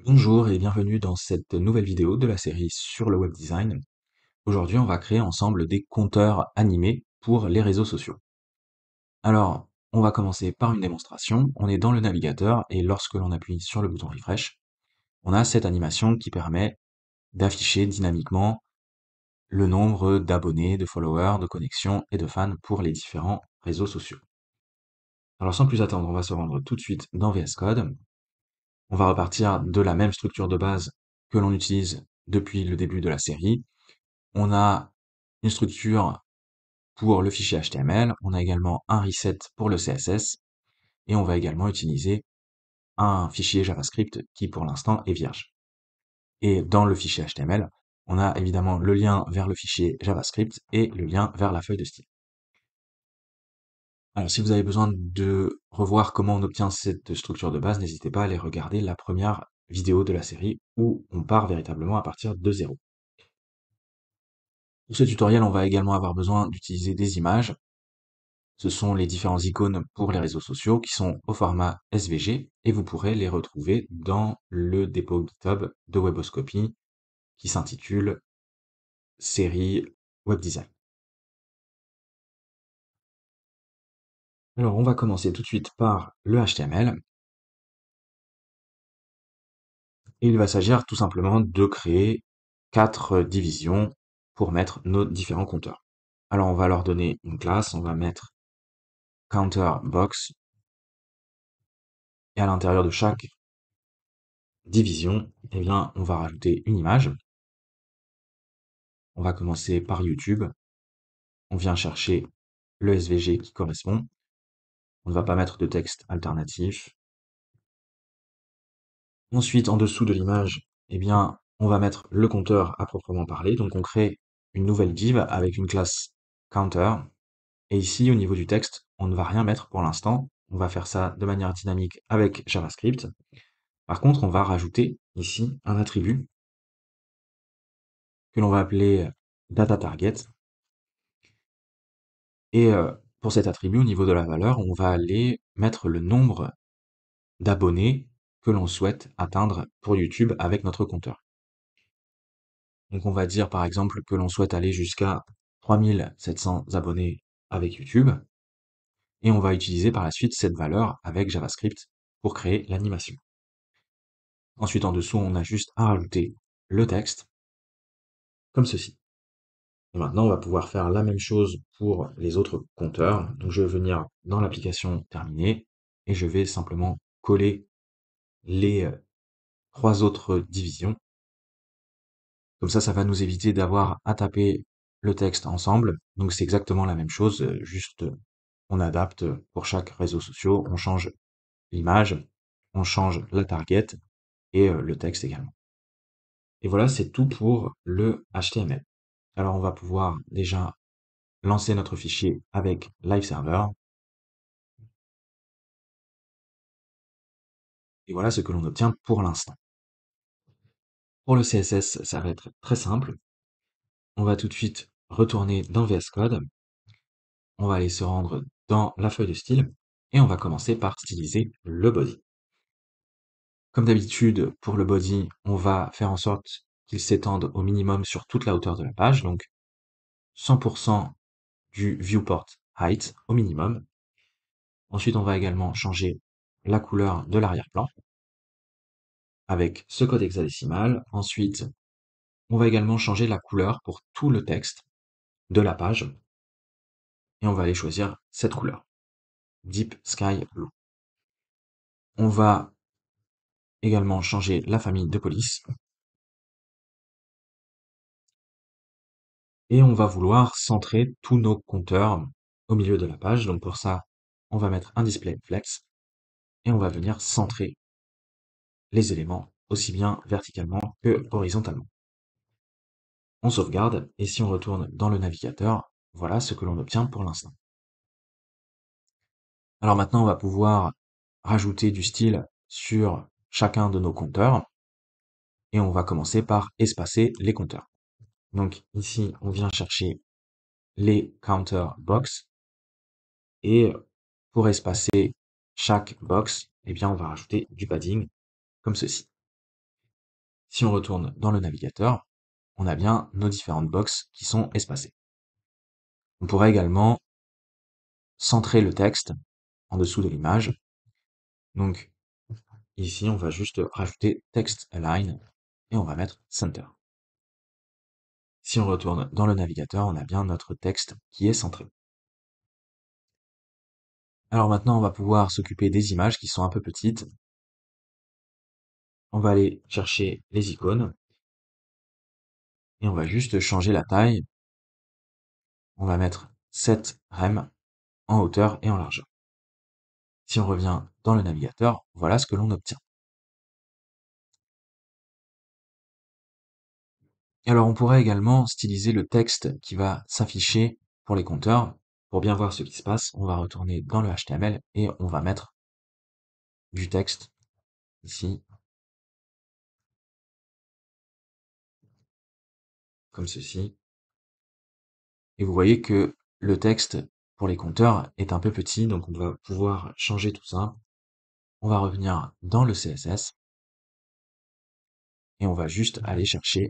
Bonjour et bienvenue dans cette nouvelle vidéo de la série sur le web design. Aujourd'hui, on va créer ensemble des compteurs animés pour les réseaux sociaux. Alors, on va commencer par une démonstration. On est dans le navigateur et lorsque l'on appuie sur le bouton refresh, on a cette animation qui permet d'afficher dynamiquement le nombre d'abonnés, de followers, de connexions et de fans pour les différents réseaux sociaux. Alors, sans plus attendre, on va se rendre tout de suite dans VS Code. On va repartir de la même structure de base que l'on utilise depuis le début de la série. On a une structure pour le fichier HTML, on a également un reset pour le CSS, et on va également utiliser un fichier JavaScript qui pour l'instant est vierge. Et dans le fichier HTML, on a évidemment le lien vers le fichier JavaScript et le lien vers la feuille de style. Alors si vous avez besoin de revoir comment on obtient cette structure de base, n'hésitez pas à aller regarder la première vidéo de la série où on part véritablement à partir de zéro. Pour ce tutoriel, on va également avoir besoin d'utiliser des images. Ce sont les différents icônes pour les réseaux sociaux qui sont au format SVG et vous pourrez les retrouver dans le dépôt GitHub de Weboscopy qui s'intitule série Web Design. Alors on va commencer tout de suite par le HTML et il va s'agir tout simplement de créer 4 divisions pour mettre nos différents compteurs. Alors on va leur donner une classe, on va mettre counter box et à l'intérieur de chaque division, eh bien, on va rajouter une image. On va commencer par YouTube. On vient chercher le SVG qui correspond. On ne va pas mettre de texte alternatif. Ensuite, en dessous de l'image, eh bien, on va mettre le compteur à proprement parler. Donc, on crée une nouvelle div avec une classe counter. Et ici, au niveau du texte, on ne va rien mettre pour l'instant. On va faire ça de manière dynamique avec JavaScript. Par contre, on va rajouter ici un attribut que l'on va appeler data_target. Et pour cet attribut, au niveau de la valeur, on va aller mettre le nombre d'abonnés que l'on souhaite atteindre pour YouTube avec notre compteur. Donc on va dire par exemple que l'on souhaite aller jusqu'à 3700 abonnés avec YouTube, et on va utiliser par la suite cette valeur avec JavaScript pour créer l'animation. Ensuite en dessous, on a juste à rajouter le texte, comme ceci. Et maintenant, on va pouvoir faire la même chose pour les autres compteurs. Donc je vais venir dans l'application terminée, et je vais simplement coller les 3 autres divisions. Comme ça va nous éviter d'avoir à taper le texte ensemble. Donc c'est exactement la même chose, juste on adapte pour chaque réseau social, on change l'image, on change la target et le texte également. Et voilà, c'est tout pour le HTML. Alors on va pouvoir déjà lancer notre fichier avec Live Server. Et voilà ce que l'on obtient pour l'instant. Pour le CSS, ça va être très simple. On va tout de suite retourner dans VS Code. On va aller se rendre dans la feuille de style et on va commencer par styliser le body. Comme d'habitude, pour le body, on va faire en sorte qu'il s'étende au minimum sur toute la hauteur de la page, donc 100% du viewport height au minimum. Ensuite, on va également changer la couleur de l'arrière-plan avec ce code hexadécimal. Ensuite, on va également changer la couleur pour tout le texte de la page et on va aller choisir cette couleur, Deep Sky Blue. On va également changer la famille de police et on va vouloir centrer tous nos compteurs au milieu de la page. Donc pour ça, on va mettre un display flex et on va venir centrer les éléments aussi bien verticalement que horizontalement. On sauvegarde et si on retourne dans le navigateur, voilà ce que l'on obtient pour l'instant. Alors maintenant, on va pouvoir rajouter du style sur chacun de nos compteurs et on va commencer par espacer les compteurs. Donc ici, on vient chercher les counter box et pour espacer chaque box, eh bien, on va rajouter du padding comme ceci. Si on retourne dans le navigateur, on a bien nos différentes boxes qui sont espacées. On pourrait également centrer le texte en dessous de l'image. Donc ici, on va juste rajouter Text Align et on va mettre Center. Si on retourne dans le navigateur, on a bien notre texte qui est centré. Alors maintenant, on va pouvoir s'occuper des images qui sont un peu petites. On va aller chercher les icônes et on va juste changer la taille. On va mettre 7 rem en hauteur et en largeur. Si on revient dans le navigateur, voilà ce que l'on obtient. Alors on pourrait également styliser le texte qui va s'afficher pour les compteurs. Pour bien voir ce qui se passe, on va retourner dans le HTML et on va mettre du texte ici, comme ceci. Et vous voyez que le texte pour les compteurs est un peu petit, donc on va pouvoir changer tout ça. On va revenir dans le CSS et on va juste aller chercher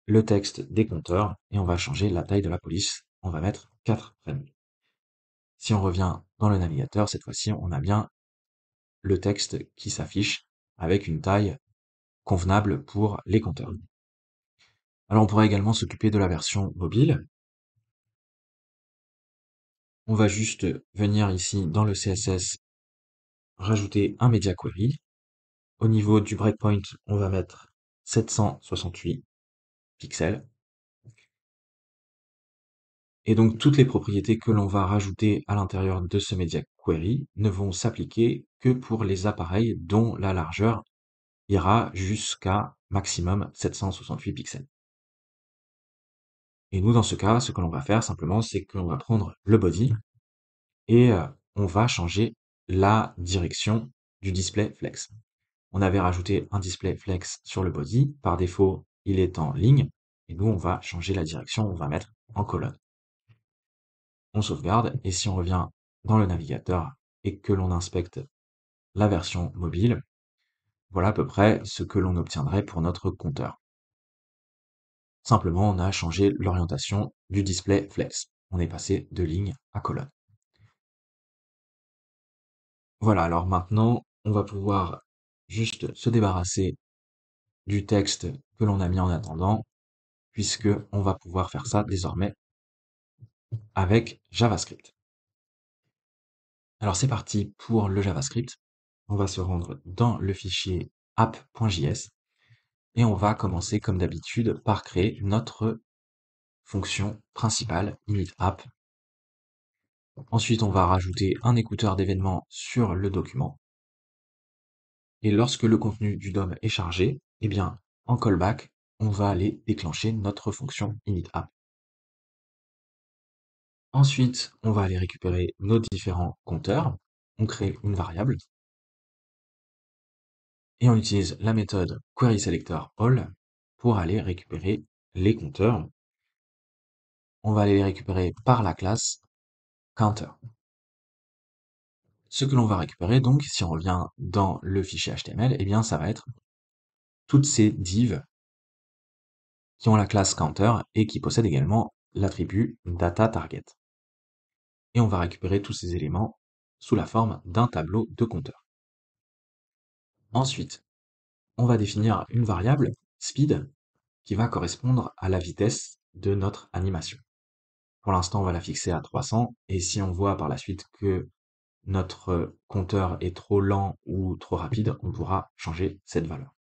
le texte des compteurs et on va changer la taille de la police. On va mettre 4 frames. Si on revient dans le navigateur, cette fois-ci, on a bien le texte qui s'affiche avec une taille convenable pour les compteurs. Alors on pourrait également s'occuper de la version mobile. On va juste venir ici dans le CSS, rajouter un media query. Au niveau du breakpoint, on va mettre 768 pixels. Et donc toutes les propriétés que l'on va rajouter à l'intérieur de ce media query ne vont s'appliquer que pour les appareils dont la largeur ira jusqu'à maximum 768 pixels. Et nous, dans ce cas, ce que l'on va faire simplement, c'est qu'on va prendre le body et on va changer la direction du display flex. On avait rajouté un display flex sur le body. Par défaut, il est en ligne. Et nous, on va changer la direction. On va mettre en colonne. On sauvegarde. Et si on revient dans le navigateur et que l'on inspecte la version mobile, voilà à peu près ce que l'on obtiendrait pour notre compteur. Simplement, on a changé l'orientation du display flex. On est passé de ligne à colonne. Voilà, alors maintenant, on va pouvoir juste se débarrasser du texte que l'on a mis en attendant, puisque on va pouvoir faire ça désormais avec JavaScript. Alors c'est parti pour le JavaScript. On va se rendre dans le fichier app.js et on va commencer comme d'habitude par créer notre fonction principale initApp. Ensuite, on va rajouter un écouteur d'événements sur le document. Et lorsque le contenu du DOM est chargé, eh bien, en callback, on va aller déclencher notre fonction initApp. Ensuite, on va aller récupérer nos différents compteurs. On crée une variable et on utilise la méthode querySelectorAll pour aller récupérer les compteurs. On va aller les récupérer par la classe counter. Ce que l'on va récupérer, donc, si on revient dans le fichier HTML, eh bien, ça va être toutes ces divs qui ont la classe counter et qui possèdent également l'attribut dataTarget. Et on va récupérer tous ces éléments sous la forme d'un tableau de compteurs. Ensuite, on va définir une variable speed qui va correspondre à la vitesse de notre animation. Pour l'instant, on va la fixer à 300 et si on voit par la suite que notre compteur est trop lent ou trop rapide, on pourra changer cette valeur.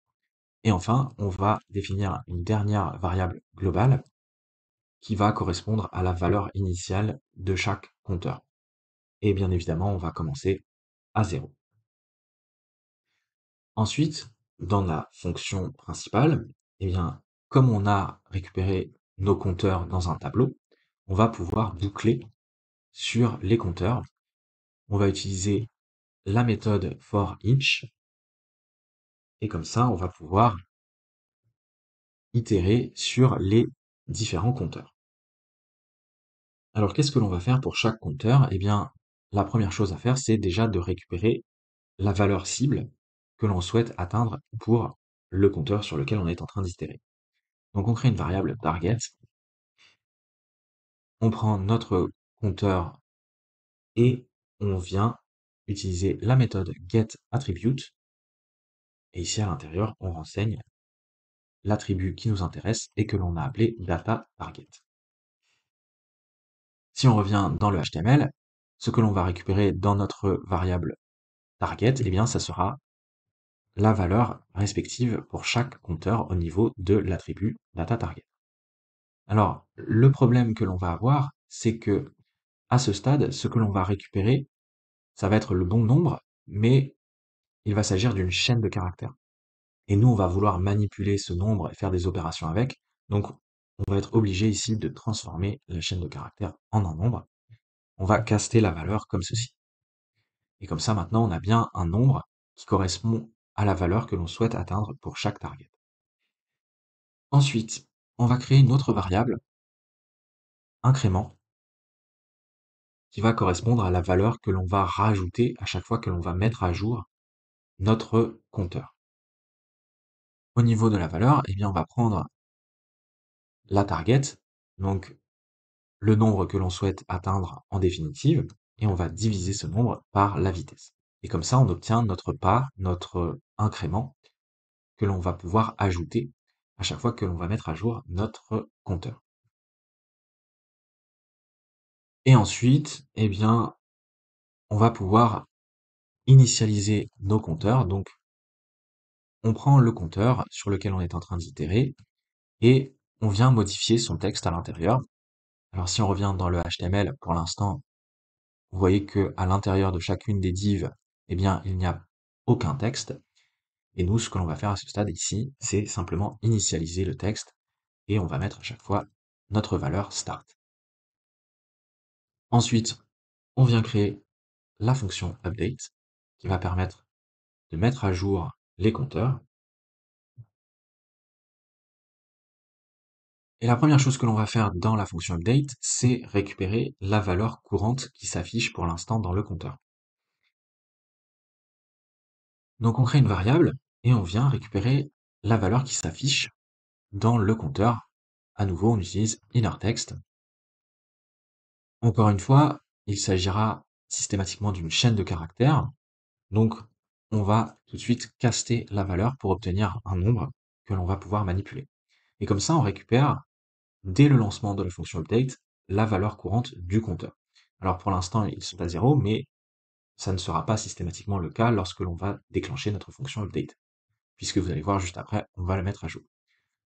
Et enfin, on va définir une dernière variable globale qui va correspondre à la valeur initiale de chaque compteur. Et bien évidemment, on va commencer à 0. Ensuite, dans la fonction principale, eh bien, comme on a récupéré nos compteurs dans un tableau, on va pouvoir boucler sur les compteurs. On va utiliser la méthode forEach et comme ça, on va pouvoir itérer sur les différents compteurs. Alors, qu'est-ce que l'on va faire pour chaque compteur? Eh bien, la première chose à faire, c'est déjà de récupérer la valeur cible que l'on souhaite atteindre pour le compteur sur lequel on est en train d'itérer. Donc on crée une variable target, on prend notre compteur et on vient utiliser la méthode getAttribute, et ici à l'intérieur, on renseigne l'attribut qui nous intéresse et que l'on a appelé data_target. Si on revient dans le HTML, ce que l'on va récupérer dans notre variable target, eh bien, ça sera la valeur respective pour chaque compteur au niveau de l'attribut data_target. Alors, le problème que l'on va avoir, c'est que à ce stade, ce que l'on va récupérer, ça va être le bon nombre, mais il va s'agir d'une chaîne de caractères. Et nous, on va vouloir manipuler ce nombre et faire des opérations avec. Donc, on va être obligé ici de transformer la chaîne de caractères en un nombre. On va caster la valeur comme ceci. Et comme ça, maintenant, on a bien un nombre qui correspond à la valeur que l'on souhaite atteindre pour chaque target. Ensuite, on va créer une autre variable, incrément, qui va correspondre à la valeur que l'on va rajouter à chaque fois que l'on va mettre à jour notre compteur. Au niveau de la valeur, eh bien, on va prendre la target, donc le nombre que l'on souhaite atteindre en définitive, et on va diviser ce nombre par la vitesse. Et comme ça, on obtient notre part, notre incrément, que l'on va pouvoir ajouter à chaque fois que l'on va mettre à jour notre compteur. Et ensuite, eh bien, on va pouvoir initialiser nos compteurs. Donc, on prend le compteur sur lequel on est en train d'itérer et on vient modifier son texte à l'intérieur. Alors, si on revient dans le HTML, pour l'instant, vous voyez que à l'intérieur de chacune des divs, eh bien, il n'y a aucun texte. Et nous, ce que l'on va faire à ce stade ici, c'est simplement initialiser le texte et on va mettre à chaque fois notre valeur start. Ensuite, on vient créer la fonction update qui va permettre de mettre à jour les compteurs. Et la première chose que l'on va faire dans la fonction update, c'est récupérer la valeur courante qui s'affiche pour l'instant dans le compteur. Donc on crée une variable et on vient récupérer la valeur qui s'affiche dans le compteur. À nouveau, on utilise innerText. Encore une fois, il s'agira systématiquement d'une chaîne de caractères. Donc, on va tout de suite caster la valeur pour obtenir un nombre que l'on va pouvoir manipuler. Et comme ça, on récupère, dès le lancement de la fonction update, la valeur courante du compteur. Alors pour l'instant, ils sont à 0, mais ça ne sera pas systématiquement le cas lorsque l'on va déclencher notre fonction update. Puisque vous allez voir juste après, on va la mettre à jour.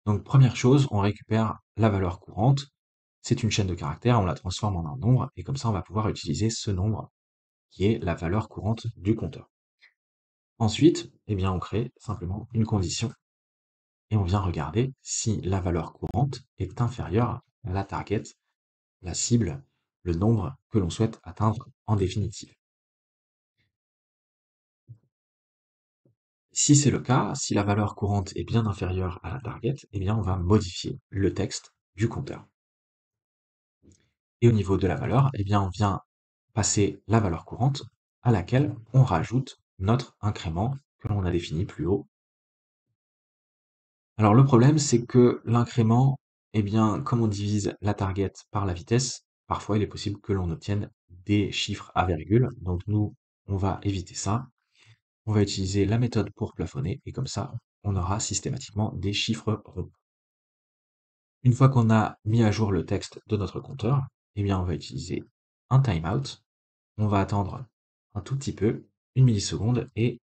Donc première chose, on récupère la valeur courante. C'est une chaîne de caractères, on la transforme en un nombre, et comme ça on va pouvoir utiliser ce nombre qui est la valeur courante du compteur. Ensuite, eh bien, on crée simplement une condition et on vient regarder si la valeur courante est inférieure à la target, la cible, le nombre que l'on souhaite atteindre en définitive. Si c'est le cas, si la valeur courante est bien inférieure à la target, eh bien, on va modifier le texte du compteur. Et au niveau de la valeur, eh bien, on vient passer la valeur courante à laquelle on rajoute notre incrément que l'on a défini plus haut. Alors le problème, c'est que l'incrément, eh bien, comme on divise la target par la vitesse, parfois il est possible que l'on obtienne des chiffres à virgule. Donc nous, on va éviter ça. On va utiliser la méthode pour plafonner et comme ça, on aura systématiquement des chiffres ronds. Une fois qu'on a mis à jour le texte de notre compteur, eh bien, on va utiliser un timeout. On va attendre un tout petit peu, une milliseconde, et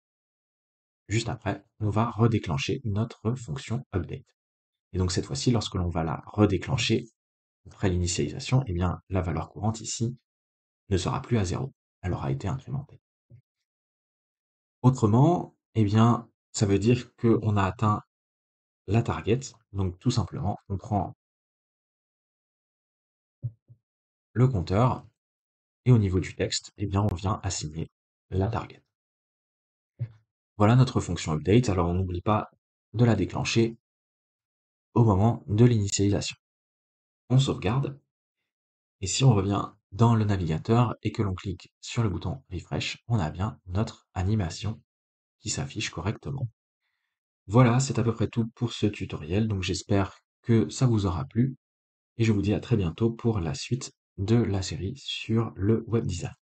juste après, on va redéclencher notre fonction update. Et donc cette fois-ci, lorsque l'on va la redéclencher après l'initialisation, eh bien, la valeur courante ici ne sera plus à 0. Elle aura été incrémentée. Autrement, eh bien, ça veut dire qu'on a atteint la target. Donc tout simplement, on prend le compteur et au niveau du texte, eh bien, on vient assigner la target. Voilà notre fonction update. Alors on n'oublie pas de la déclencher au moment de l'initialisation. On sauvegarde. Et si on revient dans le navigateur et que l'on clique sur le bouton refresh, on a bien notre animation qui s'affiche correctement. Voilà, c'est à peu près tout pour ce tutoriel, donc j'espère que ça vous aura plu, et je vous dis à très bientôt pour la suite de la série sur le web design.